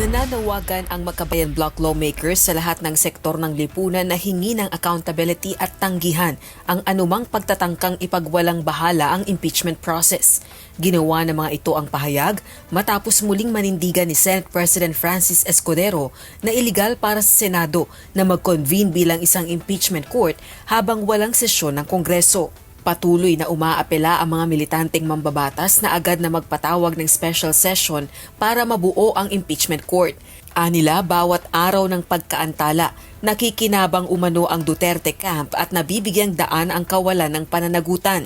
Nananawagan ang Makabayan Block lawmakers sa lahat ng sektor ng lipunan na hingi ng accountability at tanggihan ang anumang pagtatangkang ipagwalang bahala ang impeachment process. Ginawa ng mga ito ang pahayag matapos muling manindigan ni Senate President Francis Escudero na iligal para sa Senado na mag-convene bilang isang impeachment court habang walang sesyon ng Kongreso. Patuloy na umaapela ang mga militanteng mambabatas na agad na magpatawag ng special session para mabuo ang impeachment court. Anila bawat araw ng pagkaantala, nakikinabang umano ang Duterte camp at nabibigyang daan ang kawalan ng pananagutan.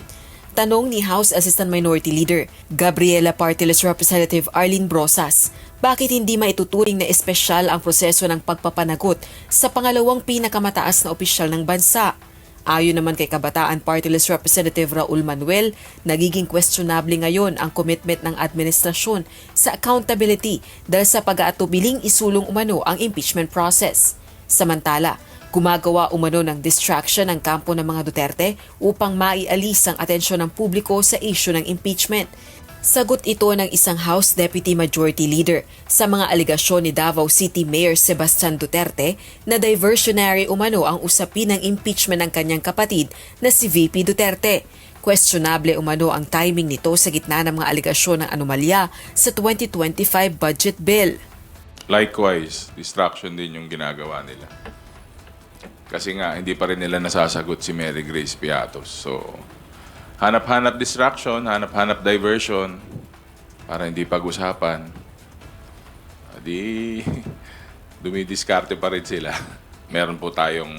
Tanong ni House Assistant Minority Leader Gabriela Partiles Representative Arlene Brosas, bakit hindi maituturing na espesyal ang proseso ng pagpapanagot sa pangalawang pinakamataas na opisyal ng bansa? Ayon naman kay Kabataan Party List Representative Raul Manuel, nagiging questionable ngayon ang commitment ng administrasyon sa accountability dahil sa pag-aatubiling isulong umano ang impeachment process. Samantala, gumagawa umano ng distraction ang kampo ng mga Duterte upang maialis ang atensyon ng publiko sa issue ng impeachment. Sagot ito ng isang House Deputy Majority Leader sa mga aligasyon ni Davao City Mayor Sebastian Duterte na diversionary umano ang usapin ng impeachment ng kanyang kapatid na si VP Duterte. Questionable umano ang timing nito sa gitna ng mga aligasyon ng anomalya sa 2025 budget bill. Likewise, distraction din yung ginagawa nila. Kasi nga, hindi pa rin nila nasasagot si Mary Grace Piatos. So, hanap-hanap distraction, hanap-hanap diversion para hindi pag-usapan. Di dumidiskarte pa rin sila. Meron po tayong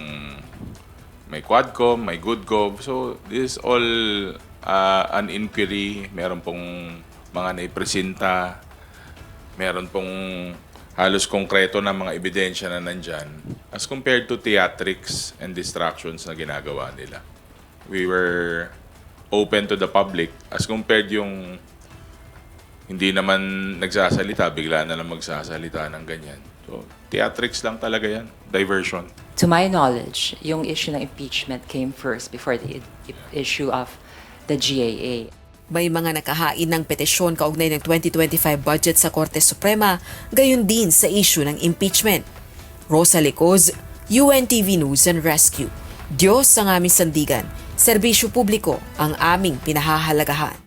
may Quadcom, may Goodgov. So this is all an inquiry. Meron pong mga naipresenta. Meron pong halos konkreto na mga ebidensya na nandyan as compared to theatrics and distractions na ginagawa nila. We were open to the public as compared yung hindi naman nagsasalita, bigla na lang magsasalita ng ganyan. So, theatrics lang talaga yan. Diversion. To my knowledge, yung issue ng impeachment came first before the issue of the GAA. May mga nakahain ng petisyon kaugnay ng 2025 budget sa Korte Suprema, gayon din sa issue ng impeachment. Rosa Licoz, UNTV News and Rescue. Diyos ang aming sandigan. Serbisyo publiko ang aming pinahahalagahan.